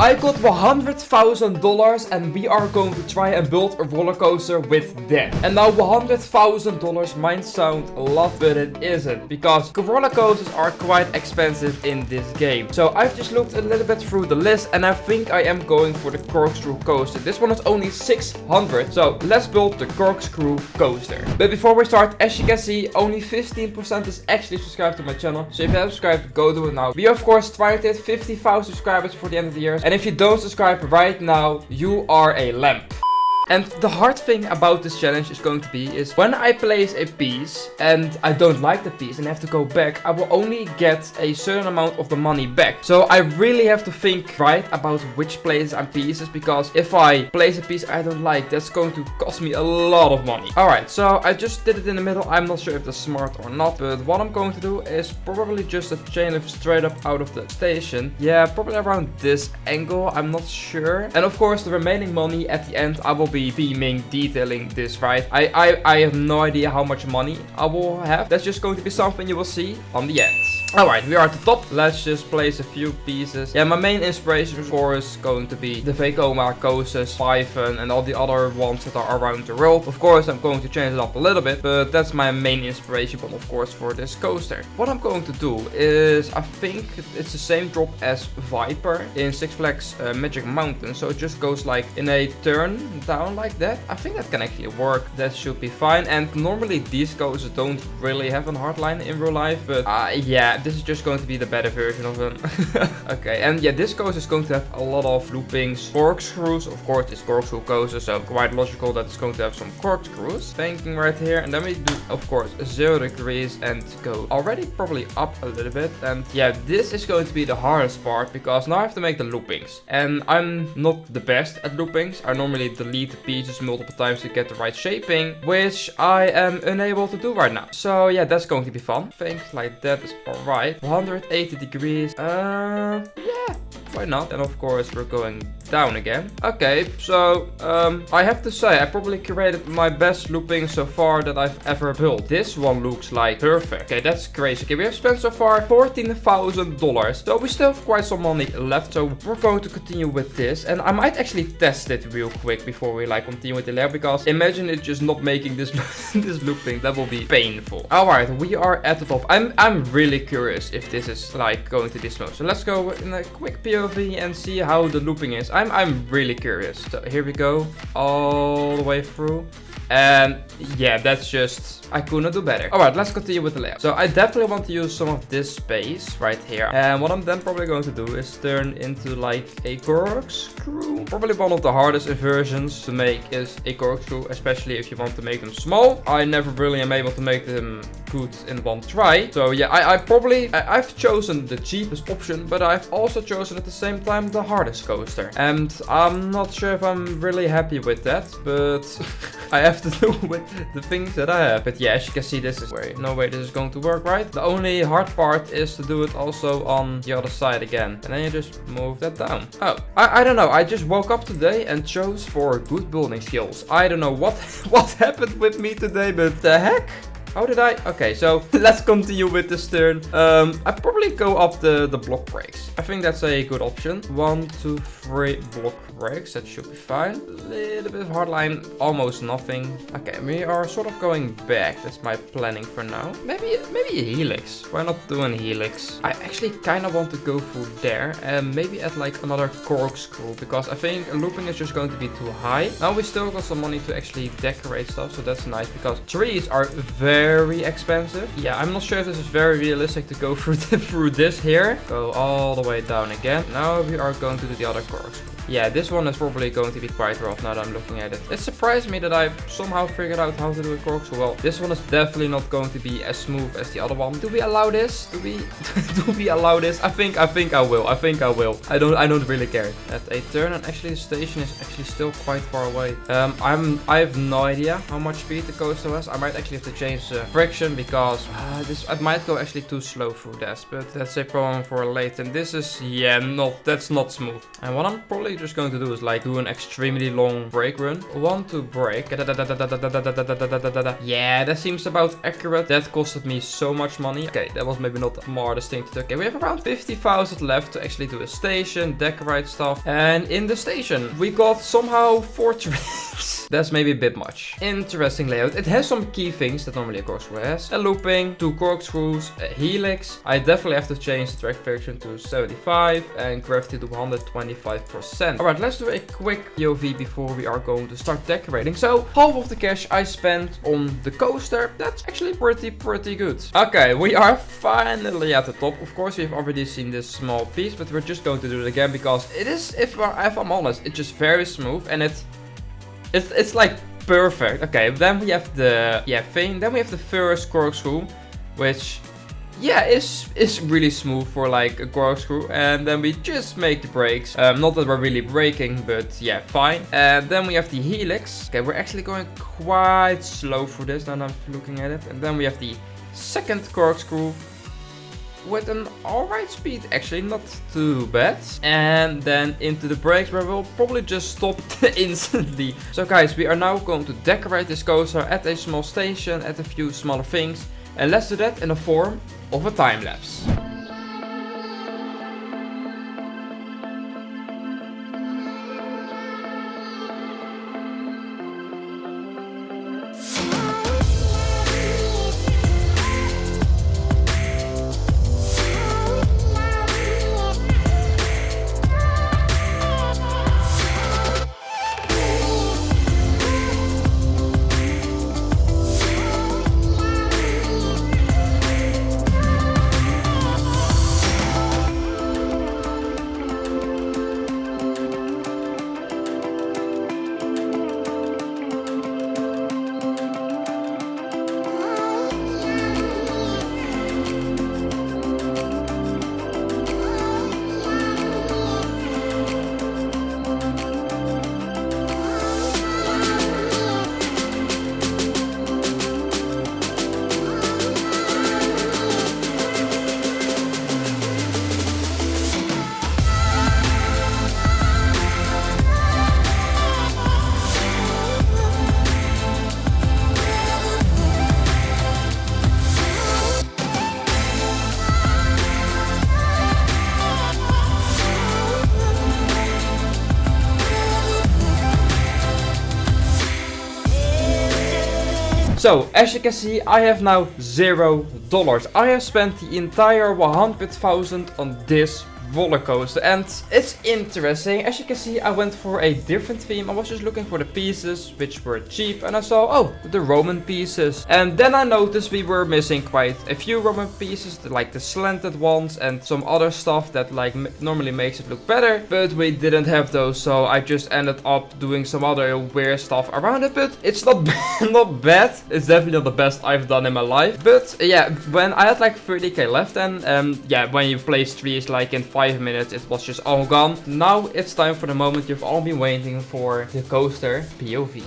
I got $100,000 and we are going to try and build a roller coaster with that. And now $100,000 might sound a lot, but it isn't, because roller coasters are quite expensive in this game. So I've just looked a little bit through the list and I think I am going for the corkscrew coaster. This one is only 600, so let's build the corkscrew coaster. But before we start, as you can see, only 15% is actually subscribed to my channel. So if you haven't subscribed, go do it now. We of course trying to hit 50,000 subscribers for the end of the year. And if you don't subscribe right now, you are a lamp. And the hard thing about this challenge is going to be is when I place a piece and I don't like the piece and have to go back, I will only get a certain amount of the money back. So I really have to think right about which places and pieces, because if I place a piece I don't like, that's going to cost me a lot of money. Alright, so I just did it in the middle. I'm not sure if that's smart or not, but what I'm going to do is probably just a chain of straight up out of the station. Yeah, probably around this angle, I'm not sure. And of course the remaining money at the end I will be beaming, detailing this, right? I have no idea how much money I will have. That's just going to be something you will see on the end. Alright, we are at the top. Let's just place a few pieces. Yeah, my main inspiration of course is going to be the Vekoma coasters, Python, and all the other ones that are around the world. Of course, I'm going to change it up a little bit, but that's my main inspiration, but of course for this coaster. What I'm going to do is, I think it's the same drop as Viper in Six Flags Magic Mountain. So it just goes like in a turn down like that. I think that can actually work. That should be fine. And normally these coasters don't really have a hard line in real life, but yeah, this is just going to be the better version of them. Okay, and yeah, this coaster is going to have a lot of loopings, corkscrews. Of course, it's corkscrew coaster, so quite logical that it's going to have some corkscrews. Banking right here, and then we do, of course, 0 degrees and go already probably up a little bit. And yeah, this is going to be the hardest part, because now I have to make the loopings. And I'm not the best at loopings. I normally delete the pieces multiple times to get the right shaping, which I am unable to do right now. So yeah, that's going to be fun. Things like that is alright. 180 degrees. Yeah, why not? And of course we're going down again. Okay, so I have to say I probably created my best looping so far that I've ever built. This one looks like perfect. Okay, that's crazy. Okay, we have spent so far $14,000, so we still have quite some money left, so we're going to continue with this. And I might actually test it real quick before we like continue with the layer, because imagine it just not making this this looping. That will be painful. All right, we are at the top. I'm really curious if this is like going to be smooth, so let's go in a quick POV and see how the looping is. I'm really curious. So here we go, all the way through. And yeah, that's just, I couldn't do better. Alright, let's continue with the layout. So I definitely want to use some of this space right here. And what I'm then probably going to do is turn into like a corkscrew. Probably one of the hardest inversions to make is a corkscrew, especially if you want to make them small. I never really am able to make them good in one try. So yeah, I've chosen the cheapest option, but I've also chosen at the same time the hardest coaster. And I'm not sure if I'm really happy with that, but I have to do with the things that I have. But yeah, as you can see, this is no way this is going to work, right? The only hard part is to do it also on the other side again. And then you just move that down. Oh, I don't know. I just woke up today and chose for good building skills. I don't know what happened with me today, but the heck? How did I? Okay, so let's continue with this turn. I probably go up the block breaks. I think that's a good option. 1, 2, 3 block breaks. That should be fine. A little bit of hardline, almost nothing. Okay, we are sort of going back. That's my planning for now. Maybe a helix. Why not do a helix? I actually kind of want to go through there and maybe add like another corkscrew, because I think looping is just going to be too high. Now we still got some money to actually decorate stuff, so that's nice, because trees are very expensive. Yeah, I'm not sure if this is very realistic to go through this here. Go all the way down again. Now we are going to do the other corkscrew. Yeah, this one is probably going to be quite rough now that I'm looking at it. It surprised me that I've somehow figured out how to do a corkscrew. Well, this one is definitely not going to be as smooth as the other one. Do we allow this? Do we allow this? I think I will. I don't really care. At a turn, and actually the station is actually still quite far away. I have no idea how much speed the coaster has. I might actually have to change the friction, because it might go actually too slow through this, but that's a problem for later. And this is, yeah, that's not smooth. And what I'm probably we're just going to do is like do an extremely long brake run. 1 to brake. Yeah, that seems about accurate. That costed me so much money. Okay, that was maybe not the smartest thing to do. Okay, we have around 50,000 left to actually do a station, decorate stuff. And in the station, we got somehow 4 trees. That's maybe a bit much. Interesting layout. It has some key things that normally a corkscrew has. A looping, 2 corkscrews, a helix. I definitely have to change the track friction to 75 and gravity to 125%. Alright, let's do a quick POV before we are going to start decorating. So, half of the cash I spent on the coaster. That's actually pretty good. Okay, we are finally at the top. Of course, we've already seen this small piece, but we're just going to do it again because it is, if I'm honest, it's just very smooth and it's like perfect. Okay, then we have the thing. Then we have the first corkscrew, which is really smooth for like a corkscrew. And then we just make the brakes. Not that we're really braking, but yeah, fine. And then we have the helix. Okay, we're actually going quite slow through this now that I'm looking at it. And then we have the second corkscrew with an alright speed, actually not too bad. And then into the brakes where we'll probably just stop instantly. So guys, we are now going to decorate this coaster at a small station, at a few smaller things. And let's do that in the form of a time lapse. So, as you can see, I have now $0. I have spent the entire 100,000 on this roller coaster, and it's interesting. As you can see, I went for a different theme. I was just looking for the pieces which were cheap, and I saw, oh, the Roman pieces. And then I noticed we were missing quite a few Roman pieces, like the slanted ones and some other stuff that like normally makes it look better, but we didn't have those, so I just ended up doing some other weird stuff around it. But it's not not bad. It's definitely not the best I've done in my life. But yeah, when I had like 30k left, and yeah, when you place trees like in 5 minutes, it was just all gone. Now it's time for the moment you've all been waiting for, the coaster POV.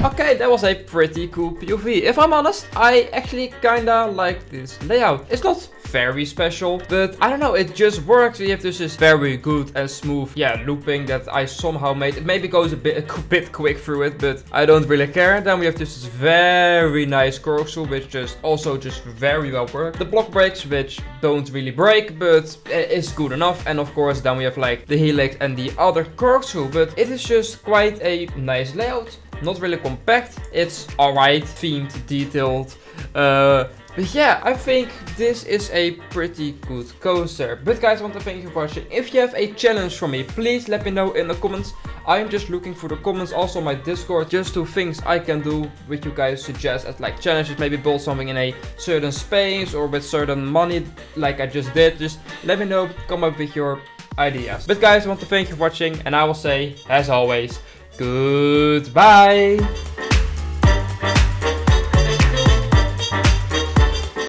Okay, that was a pretty cool POV. If I'm honest, I actually kinda like this layout. It's not very special, but I don't know, it just works. We have this very good and smooth, looping that I somehow made. It maybe goes a bit quick through it, but I don't really care. Then we have this very nice corkscrew, which just very well works. The block brakes, which don't really break, but it's good enough. And of course, then we have like the helix and the other corkscrew, but it is just quite a nice layout. Not really compact, it's alright, themed, detailed. But yeah, I think this is a pretty good coaster. But guys, I want to thank you for watching. If you have a challenge for me, please let me know in the comments. I am just looking for the comments, also on my Discord, just to things I can do which you guys suggest as like challenges, maybe build something in a certain space or with certain money like I just did. Just let me know, come up with your ideas. But guys, I want to thank you for watching, and I will say, as always, goodbye.